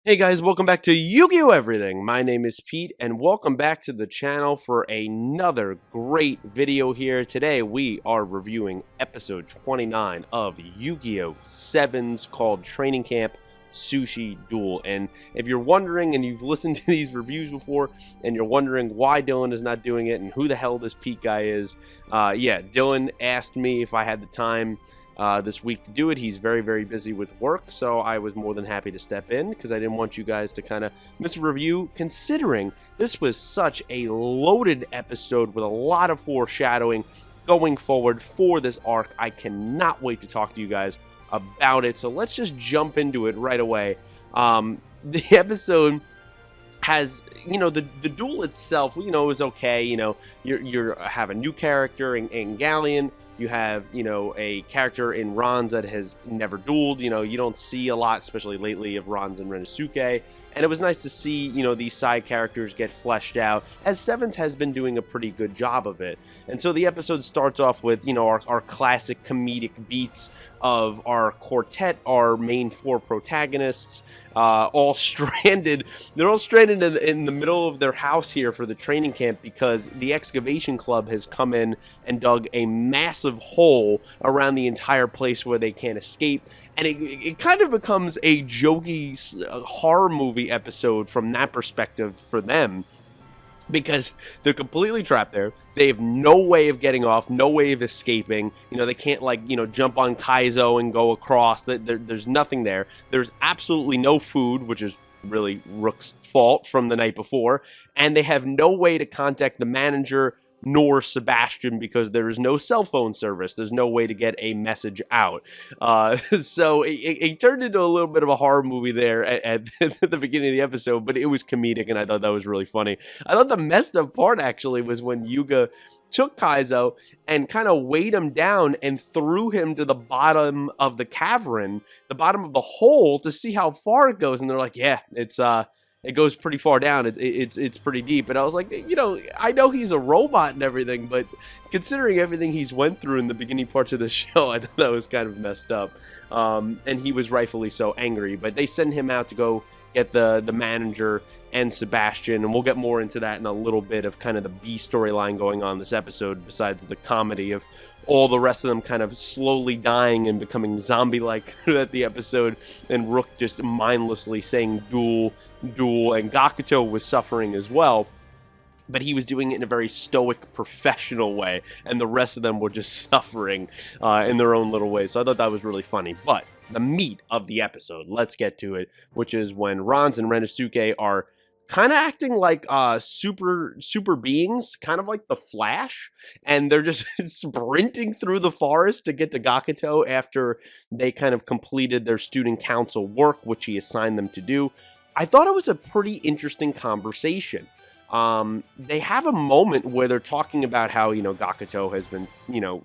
Hey guys, welcome back to Yu-Gi-Oh! Everything. My name is Pete, and welcome back to the channel for another great video here. Today we are reviewing episode 29 of Yu-Gi-Oh! 7's called Training Camp Sushi Duel. And if you're wondering, and you've listened to these reviews before, and you're wondering why Dylan is not doing it and who the hell this Pete guy is, yeah, Dylan asked me if I had the time this week to do it. He's very busy with work, so I was more than happy to step in because I didn't want you guys to kind of miss a review, considering this was such a loaded episode with a lot of foreshadowing going forward for this arc. I cannot wait to talk to you guys about it, so let's just jump into it right away. The episode has, the duel itself, is okay. You have a new character in Galient. You have, a character in Ranze that has never dueled. You don't see a lot, especially lately, of Romin and Rennosuke. And it was nice to see, these side characters get fleshed out, as Sevens has been doing a pretty good job of it. And so the episode starts off with, our classic comedic beats of our quartet, our main four protagonists, all stranded. They're all stranded in the middle of their house here for the training camp because the excavation club has come in and dug a massive hole around the entire place where they can't escape. And it kind of becomes a jokey horror movie episode from that perspective for them, because they're completely trapped there. They have no way of getting off, no way of escaping. They can't, jump on Kaizo and go across. There's nothing there. There's absolutely no food, which is really Rook's fault from the night before. And they have no way to contact the manager nor Sebastian because there is no cell phone service. There's no way to get a message out. So it turned into a little bit of a horror movie there at the beginning of the episode, but it was comedic, and I thought that was really funny. I thought the messed up part, actually, was when Yugioh took Kaizo and kind of weighed him down and threw him to the bottom of the cavern, the bottom of the hole, to see how far it goes. And they're like, yeah, it goes pretty far down. It's pretty deep. And I was like, I know he's a robot and everything, but considering everything he's went through in the beginning parts of the show, I thought that was kind of messed up. And he was rightfully so angry. But they send him out to go get the manager and Sebastian, and we'll get more into that in a little bit of kind of the B storyline going on this episode, besides the comedy of all the rest of them kind of slowly dying and becoming zombie-like throughout the episode, and Rook just mindlessly saying duel, and Gakuto was suffering as well, but he was doing it in a very stoic, professional way, and the rest of them were just suffering in their own little ways. So I thought that was really funny. But the meat of the episode, let's get to it, which is when Romin and Rennosuke are kind of acting like super beings, kind of like the Flash, and they're just sprinting through the forest to get to Gakuto after they kind of completed their student council work, which he assigned them to do. I thought it was a pretty interesting conversation. They have a moment where they're talking about how, Gakuto has been,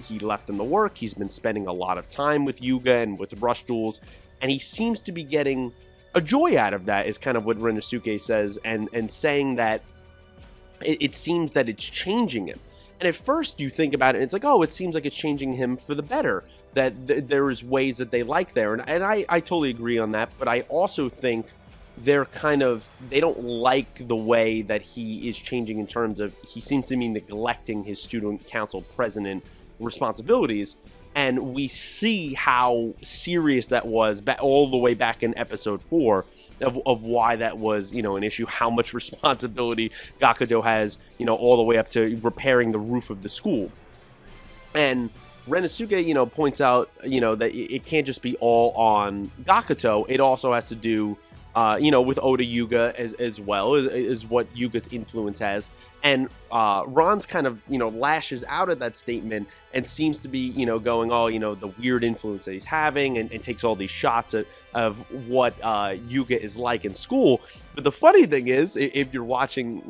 he left in the work, he's been spending a lot of time with Yugioh and with rush duels, and he seems to be getting a joy out of that, is kind of what Rennosuke says, and saying that it seems that it's changing him. And at first you think about it, and it's like, oh, it seems like it's changing him for the better, that there is ways that they like there, and I totally agree on that, but I also think they don't like the way that he is changing in terms of, he seems to be neglecting his student council president responsibilities. And we see how serious that was all the way back in episode 4 of why that was, an issue, how much responsibility Gakuto has, all the way up to repairing the roof of the school. And Rennosuke, points out, that it can't just be all on Gakuto. It also has to do, with Oda Yuga as well, is what Yuga's influence has. And Ron's kind of, lashes out at that statement and seems to be, going all, the weird influence that he's having, and takes all these shots of what Yuga is like in school. But the funny thing is, if you're watching,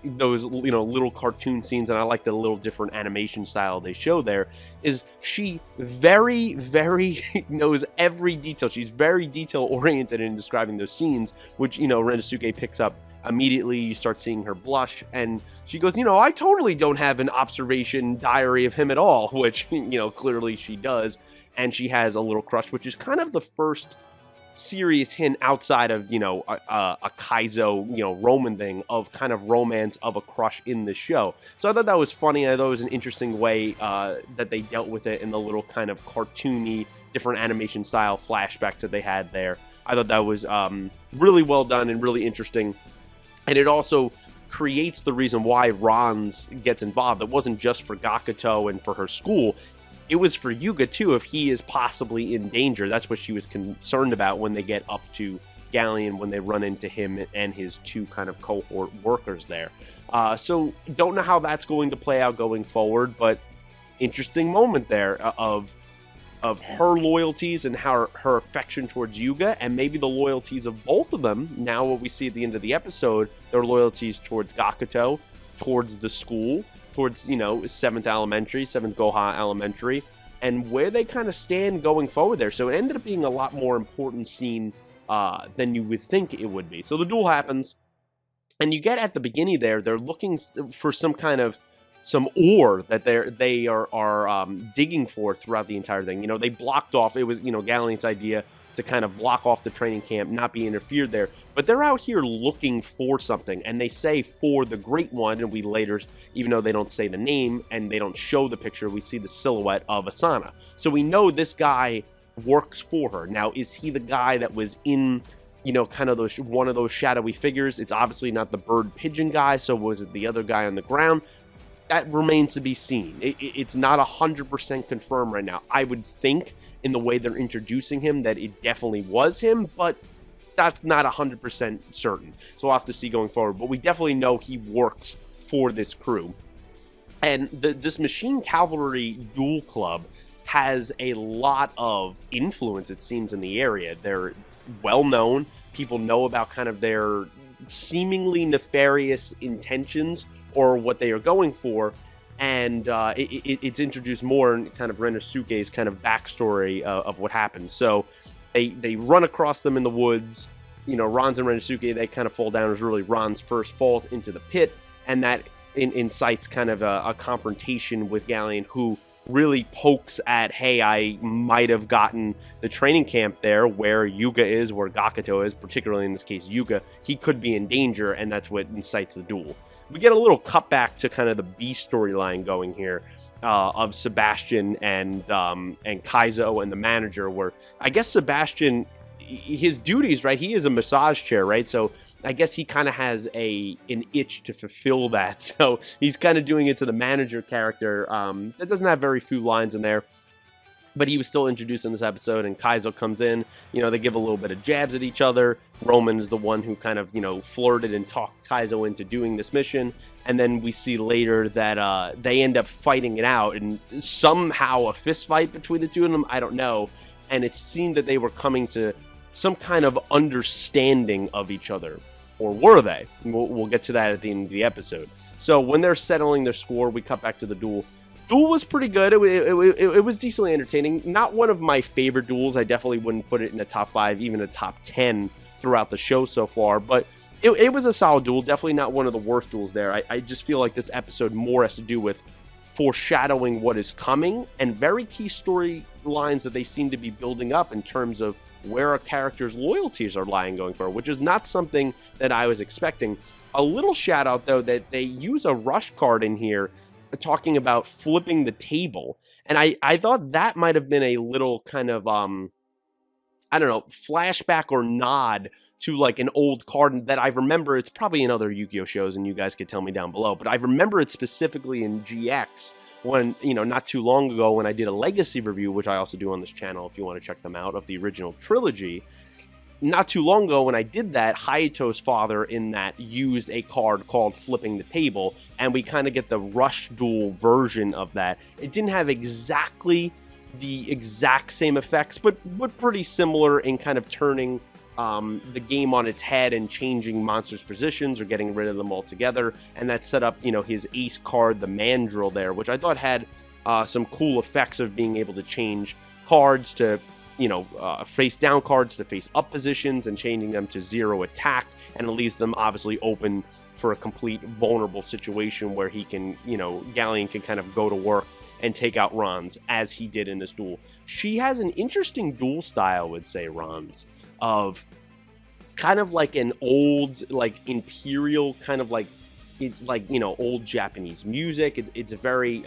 those, little cartoon scenes, and I like the little different animation style they show there, is she very knows every detail. She's very detail oriented in describing those scenes, which, Rennosuke picks up immediately. You start seeing her blush, and she goes, I totally don't have an observation diary of him at all, which, clearly she does. And she has a little crush, which is kind of the first serious hint outside of, a Kaizo, Roman thing of kind of romance of a crush in the show. So I thought that was funny. I thought it was an interesting way that they dealt with it in the little kind of cartoony, different animation style flashbacks that they had there. I thought that was really well done and really interesting. And it also creates the reason why Ranze gets involved. It wasn't just for Gakuto and for her school. It was for Yugioh, too, if he is possibly in danger. That's what she was concerned about when they get up to Galient, when they run into him and his two kind of cohort workers there. So don't know how that's going to play out going forward, but interesting moment there of her loyalties and her affection towards Yugioh, and maybe the loyalties of both of them. Now what we see at the end of the episode, their loyalties towards Gakuto, towards the school, towards, 7th Goha Elementary, and where they kind of stand going forward there. So it ended up being a lot more important scene than you would think it would be. So the duel happens, and you get at the beginning there, they're looking for some ore that they are digging for throughout the entire thing. They blocked off, it was, Galient's idea to kind of block off the training camp, not be interfered there. But they're out here looking for something, and they say for the Great One, and we later, even though they don't say the name and they don't show the picture, we see the silhouette of Asana. So we know this guy works for her. Now, is he the guy that was in, kind of one of those shadowy figures? It's obviously not the bird pigeon guy, so was it the other guy on the ground? That remains to be seen. It's not 100% confirmed right now. I would think, in the way they're introducing him, that it definitely was him, but that's not 100% certain. So we'll have to see going forward. But we definitely know he works for this crew. And this Machine Cavalry Duel Club has a lot of influence, it seems, in the area. They're well known. People know about kind of their seemingly nefarious intentions or what they are going for. And it's introduced more in kind of Rennosuke's kind of backstory of what happened. So they run across them in the woods. Ranze and Rennosuke, they kind of fall down. It was really Ranze's first fall into the pit, and that incites kind of a confrontation with Galient, who really pokes at, hey, I might have gotten the training camp there where Yugioh is, where Gakuto is, particularly in this case Yugioh. He could be in danger, and that's what incites the duel. We get a little cutback to kind of the B storyline going here of Sebastian and Kaizo and the manager, where I guess Sebastian, his duties, right? He is a massage chair, right? So I guess he kind of has an itch to fulfill that. So he's kind of doing it to the manager character. That doesn't have very few lines in there, but he was still introduced in this episode, and Kaizo comes in. They give a little bit of jabs at each other. Roman is the one who kind of, flirted and talked Kaizo into doing this mission. And then we see later that they end up fighting it out, and somehow a fist fight between the two of them, I don't know. And it seemed that they were coming to some kind of understanding of each other. Or were they? We'll get to that at the end of the episode. So when they're settling their score, we cut back to the duel. Duel was pretty good. It was decently entertaining. Not one of my favorite duels. I definitely wouldn't put it in the top 5, even a top 10 throughout the show so far. But it was a solid duel. Definitely not one of the worst duels there. I just feel like this episode more has to do with foreshadowing what is coming and very key storylines that they seem to be building up in terms of where a character's loyalties are lying going forward, which is not something that I was expecting. A little shout out, though, that they use a rush card in here talking about flipping the table. And I thought that might have been a little kind of, I don't know, flashback or nod to like an old card that I remember. It's probably in other Yu-Gi-Oh shows, and you guys could tell me down below, but I remember it specifically in GX when, not too long ago when I did a Legacy review, which I also do on this channel if you want to check them out, of the original trilogy. Not too long ago when I did that, Hayato's father in that used a card called Flipping the Table, and we kind of get the Rush Duel version of that. It didn't have exactly the exact same effects, but pretty similar in kind of turning the game on its head and changing monsters' positions or getting rid of them altogether. And that set up, his ace card, the Mandrill there, which I thought had some cool effects of being able to change cards to, face down cards to face up positions and changing them to 0 attack. And it leaves them obviously open for a complete vulnerable situation where he can, Galient can kind of go to work and take out Ranze as he did in this duel. She has an interesting duel style, I would say, Ranze. of kind of like an old, like imperial kind of like, it's like, you know, old Japanese music. It's very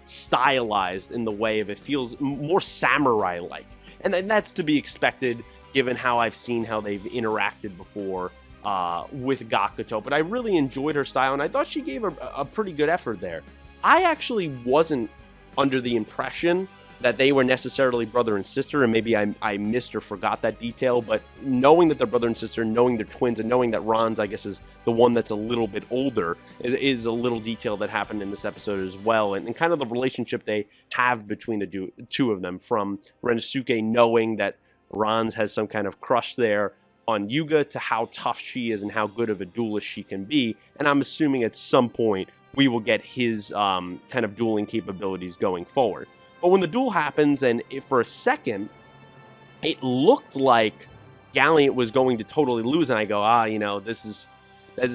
stylized in the way of, it feels more samurai-like. And that's to be expected given how I've seen how they've interacted before with Gakuto. But I really enjoyed her style, and I thought she gave a pretty good effort there. I actually wasn't under the impression that they were necessarily brother and sister, and maybe I missed or forgot that detail, but knowing that they're brother and sister, knowing they're twins, and knowing that Ranze, I guess, is the one that's a little bit older, is a little detail that happened in this episode as well, and kind of the relationship they have between the two of them, from Rennosuke knowing that Ranze has some kind of crush there on Yugioh, to how tough she is and how good of a duelist she can be, and I'm assuming at some point we will get his kind of dueling capabilities going forward. But when the duel happens, and for a second, it looked like Galient was going to totally lose, and I go, you know, that is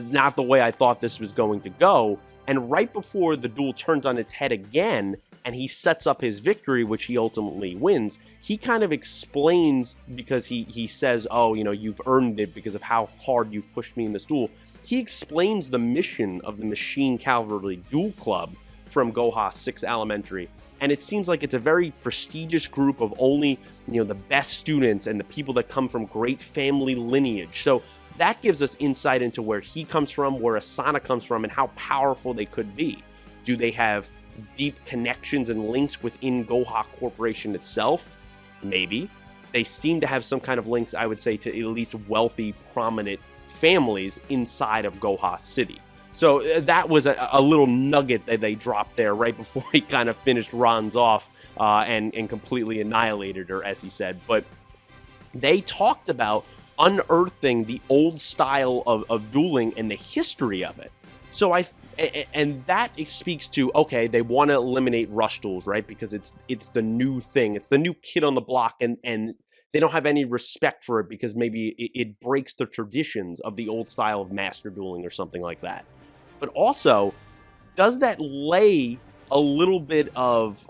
not the way I thought this was going to go. And right before the duel turns on its head again, and he sets up his victory, which he ultimately wins, he kind of explains, because he says, oh, you know, you've earned it because of how hard you've pushed me in this duel. He explains the mission of the Machine Cavalry Duel Club from Goha 6 Elementary. And it seems like it's a very prestigious group of only, you know, the best students and the people that come from great family lineage. So that gives us insight into where he comes from, where Asana comes from, and how powerful they could be. Do they have deep connections and links within Goha Corporation itself? Maybe. They seem to have some kind of links, I would say, to at least wealthy, prominent families inside of Goha City. So that was a little nugget that they dropped there right before he kind of finished Ranze off and completely annihilated her, as he said. But they talked about unearthing the old style of dueling and the history of it. So and that speaks to, okay, they want to eliminate rush duels, right? Because it's the new thing. It's the new kid on the block, and they don't have any respect for it because maybe it breaks the traditions of the old style of master dueling or something like that. But also, does that lay a little bit of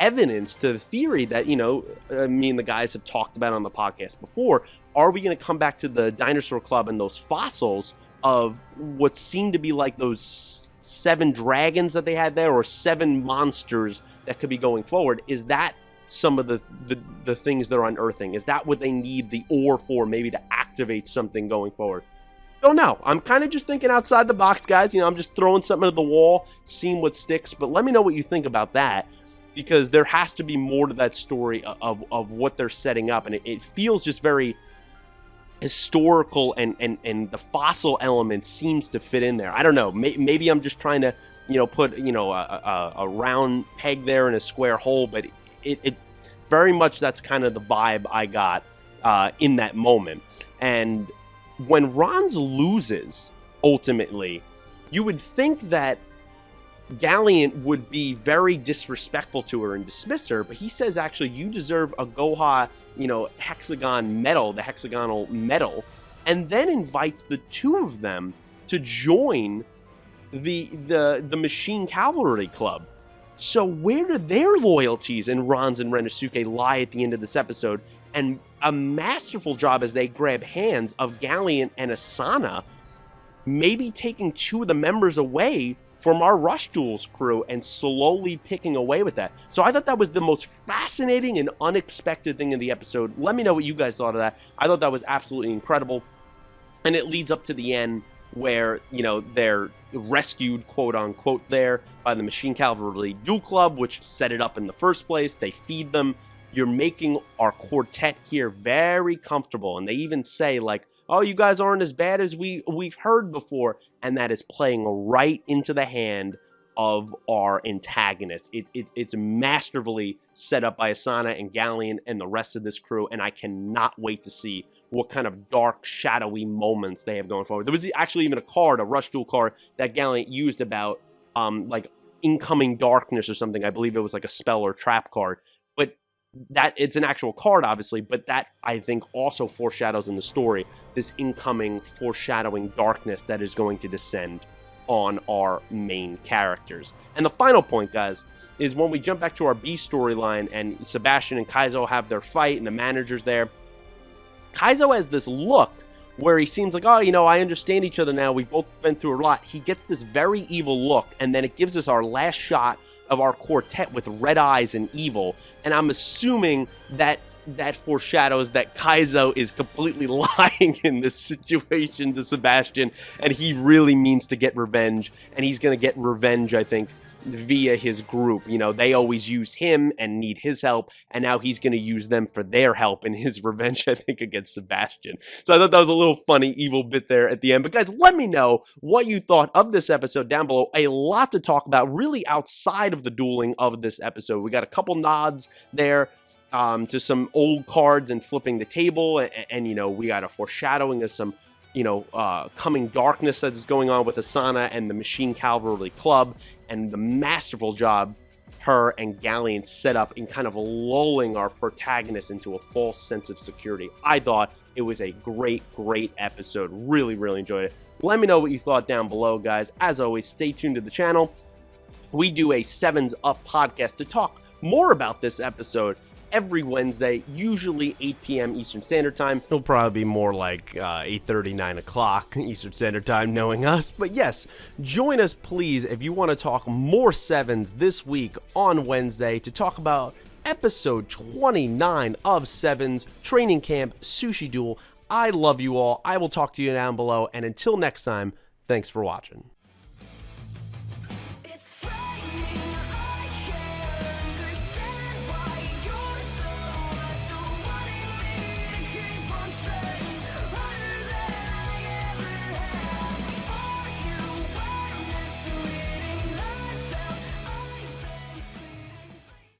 evidence to the theory that, you know, me and the guys have talked about on the podcast before? Are we going to come back to the Dinosaur Club and those fossils of what seemed to be like those 7 dragons that they had there, or 7 monsters that could be going forward? Is that some of the things they're unearthing? Is that what they need the ore for, maybe to activate something going forward? Don't know. I'm kind of just thinking outside the box, guys. You know, I'm just throwing something at the wall, seeing what sticks. But let me know what you think about that, because there has to be more to that story of what they're setting up. And it feels just very historical, and the fossil element seems to fit in there. I don't know. Maybe I'm just trying to, you know, put, you know, a round peg there in a square hole. But it very much, that's kind of the vibe I got in that moment. And when Ranze loses, ultimately, you would think that Galient would be very disrespectful to her and dismiss her, but he says, actually, you deserve a Goha, you know, hexagon medal, the hexagonal medal, and then invites the two of them to join the Machine Cavalry Club. So where do their loyalties in Ranze and Rennosuke lie at the end of this episode? And a masterful job as they grab hands of Galient and Asana, maybe taking 2 of the members away from our Rush Duels crew and slowly picking away with that. So I thought that was the most fascinating and unexpected thing in the episode. Let me know what you guys thought of that. I thought that was absolutely incredible. And it leads up to the end where, you know, they're rescued, quote unquote, there by the Machine Cavalry Duel Club, which set it up in the first place. They feed them. You're making our quartet here very comfortable. And they even say, like, oh, you guys aren't as bad as we've heard before. And that is playing right into the hand of our antagonist. It's masterfully set up by Asana and Galient and the rest of this crew. And I cannot wait to see what kind of dark, shadowy moments they have going forward. There was actually even a card, a Rush Duel card, that Galient used about, like, incoming darkness or something. I believe it was like a spell or trap card. But that, it's an actual card, obviously, but that, I think, also foreshadows in the story this incoming foreshadowing darkness that is going to descend on our main characters. And the final point, guys, is when we jump back to our B storyline and Sebastian and Kaizo have their fight and the manager's there. Kaizo has this look where he seems like, oh, you know, I understand each other now. We've both been through a lot. He gets this very evil look, and then it gives us our last shot of our quartet with red eyes and evil. And I'm assuming that that foreshadows that Kaizo is completely lying in this situation to Sebastian, and he really means to get revenge, and he's going to get revenge, I think, via his group. You know, they always use him and need his help, and now he's going to use them for their help in his revenge, I think, against Sebastian. So I thought that was a little funny, evil bit there at the end. But guys, let me know what you thought of this episode down below. A lot to talk about, really, outside of the dueling of this episode. We got a couple nods there to some old cards and flipping the table, and you know, we got a foreshadowing of some, you know, coming darkness that is going on with Asana and the Machine Cavalry Club, and the masterful job her and Galient set up in kind of lulling our protagonist into a false sense of security. I thought it was a great episode. Really enjoyed it. Let me know what you thought down below, guys. As always, stay tuned to the channel. We do a 7s Up podcast to talk more about this episode every Wednesday, usually 8 p.m. Eastern Standard Time. It'll probably be more like 8:30, 9 o'clock Eastern Standard Time, knowing us. But yes, join us, please, if you want to talk more 7s this week on Wednesday to talk about episode 29 of 7s, Training Camp, Sushi Duel. I love you all. I will talk to you down below. And until next time, thanks for watching.